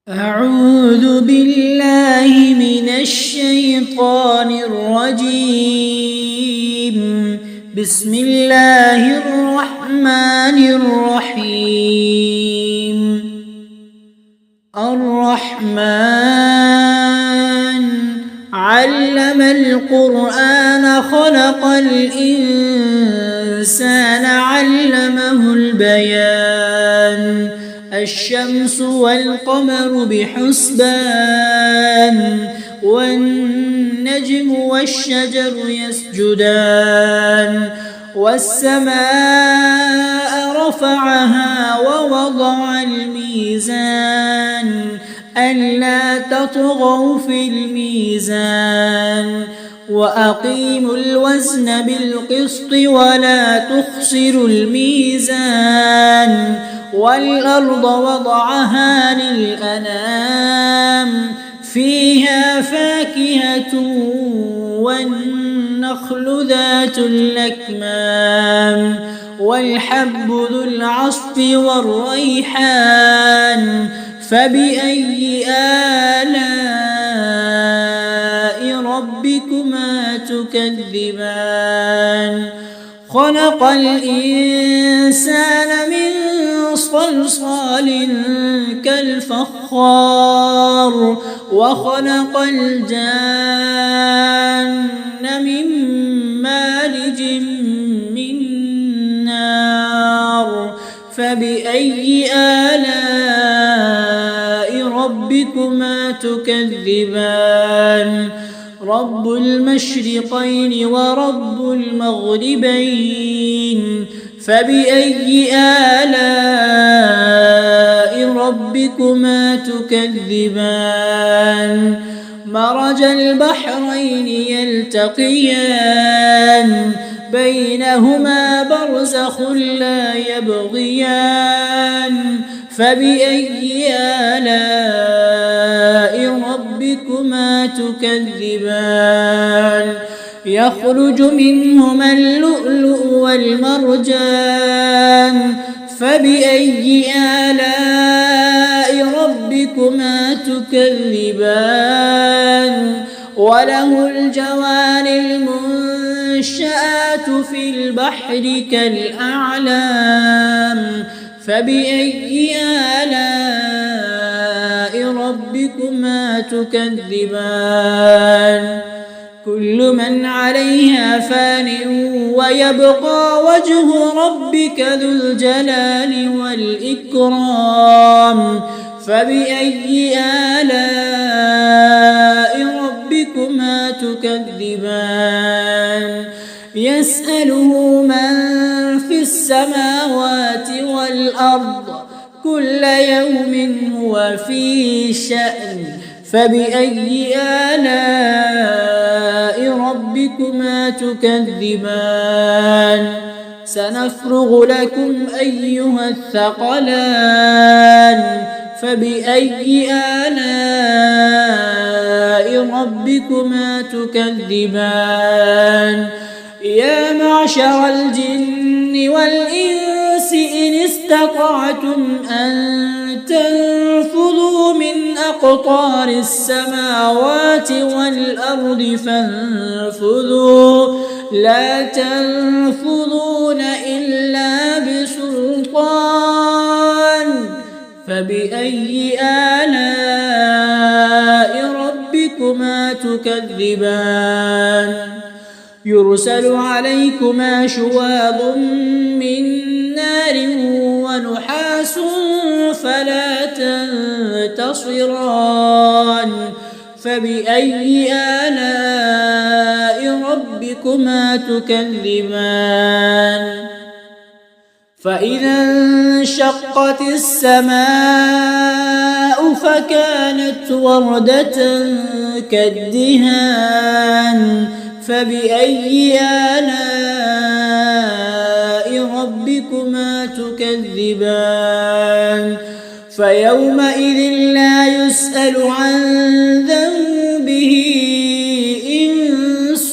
أعوذ بالله من الشيطان الرجيم. بسم الله الرحمن الرحيم. الرحمن علم القرآن خلق الإنسان علمه البيان. الشمس والقمر بحسبان والنجم والشجر يسجدان والسماء رفعها ووضع الميزان ألا تطغوا في الميزان وأقيموا الوزن بالقسط ولا تخسروا الميزان والأرض وضعها للأنام فيها فاكهة والنخل ذات الأكمام والحب ذو العصف والريحان فبأي آلاء ربكما تكذبان. خلق الإنسان من صلصال كالفخار وخلق الجان من مارج من نار فبأي آلاء ربكما تكذبان. رب المشرقين ورب المغربين فبأي آلاء ربكما تكذبان. مرج البحرين يلتقيان بينهما برزخ لا يبغيان فبأي آلاء ربكما تكذبان. يخرج منهما اللؤلؤ والمرجان فبأي آلاء ربكما تكذبان. وله الجوار المنشآت في البحر كالأعلام فبأي آلاء ربكما تكذبان. كل من عليها فان ويبقى وجه ربك ذو الجلال والإكرام فبأي آلاء ربكما تكذبان. يسأله من في السماوات والأرض كل يوم هو في شأن فبأي آلاء ربكما تكذبان. سنفرغ لكم أيها الثقلان فبأي آلاء ربكما تكذبان. يا معشر الجن والإنس إن استطعتم أن تنفذوا من أقطار السماوات والأرض فانفذوا لا تنفذون إلا بسلطان فبأي آلاء ربكما تكذبان. يرسل عليكما شواظ من نار ونحاس فلا تنتصران فبأي آلاء ربكما تكذبان. فإذا انشقت السماء فكانت وردة كالدهان فبأي آلاء ربكما تكذبان. فيومئذ لا يسأل عن ذنبه إنس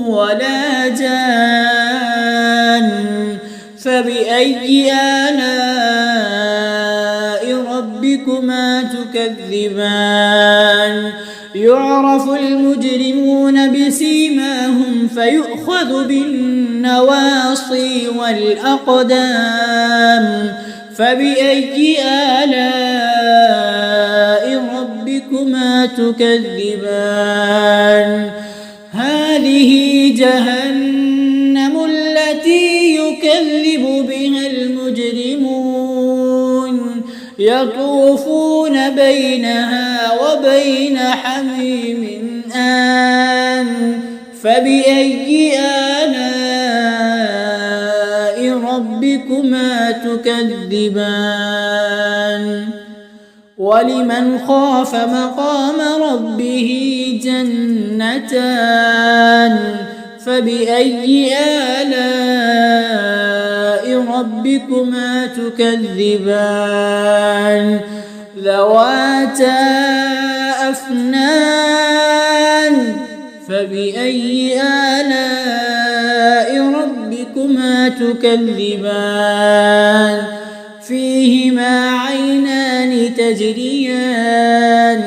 ولا جان فبأي آلاء ربكما تكذبان يعرف المجرمون بسيماهم فيؤخذ بالنواصي والأقدام فبأي آلاء ربكما تكذبان هذه جهنم التي يكذب بها المجرمون يطوفون بينها وبين حميم آن فبأي آلاء ربكما تكذبان ولمن خاف مقام ربه جنتان فبأي آلاء ربكما تكذبان ذواتا أفنان فبأي آلاء ربكما تكذبان فيهما عينان تجريان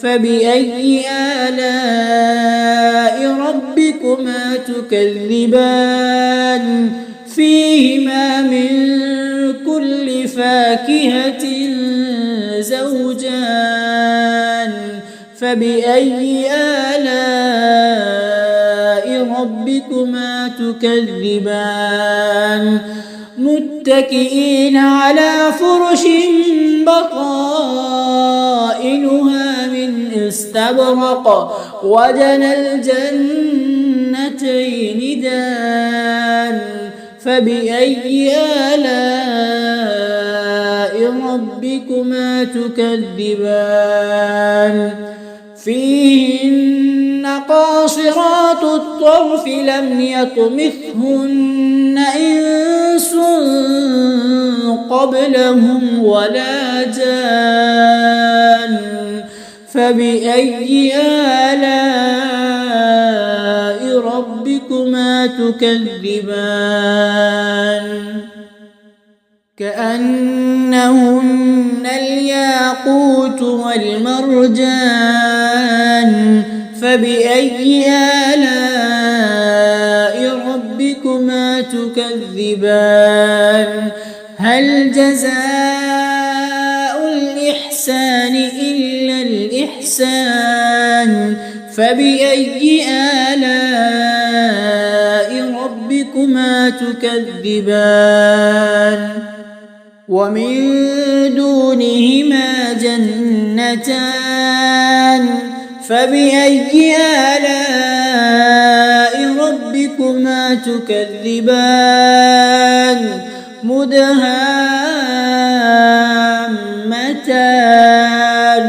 فبأي آلاء ربكما تكذبان فيهما من كل فاكهة زوجان فبأي آلاء ربكما تكذبان متكئين على فرش بطائنها من استبرق وجنى الجنتين دان فبأي آلاء ربكما تكذبان فيهن قاصرات الطرف لم يطمثهن إنس قبلهم ولا جان فبأي آلاء ربكما تكذبان كأنهن الياقوت والمرجان فبأي آلاء ربكما تكذبان هل جزاء الإحسان إلا الإحسان فبأي آلاء ربكما تكذبان ومن دونهما جنتان فبأي آلاء ربكما تكذبان مدهامتان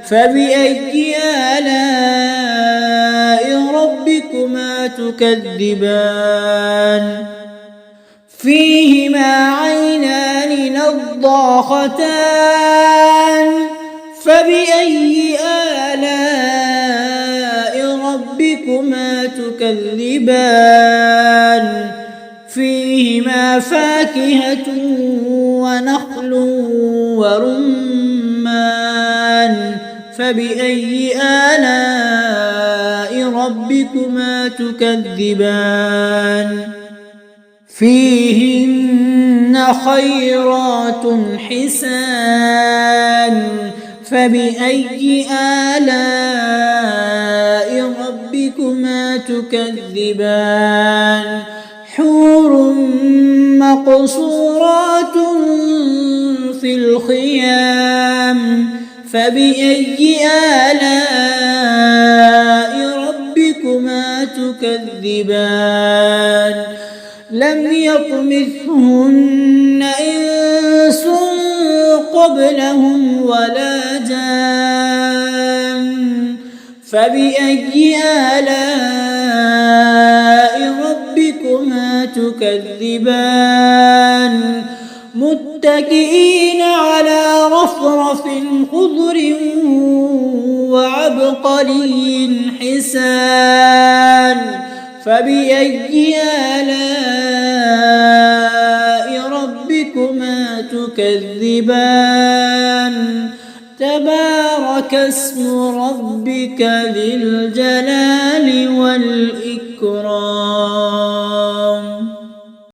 فبأي آلاء ربكما تكذبان فيهما عينان نضاختان فبأي آلاء ربكما تكذبان فيهما فاكهة ونخل ورمان فبأي آلاء ربكما تكذبان فيهن خيرات حسان فبأي آلاء ربكما تكذبان حور مقصورات في الخيام فبأي آلاء ربكما تكذبان لم يطمثهن إنس قبلهم ولا جان فبأي آلاء ربكما تكذبان متكئين على رفرف خضر وعبقري حسان فبأي آلاء ربكما تكذبان تبارك اسم ربك ذي الجلال والإكرام.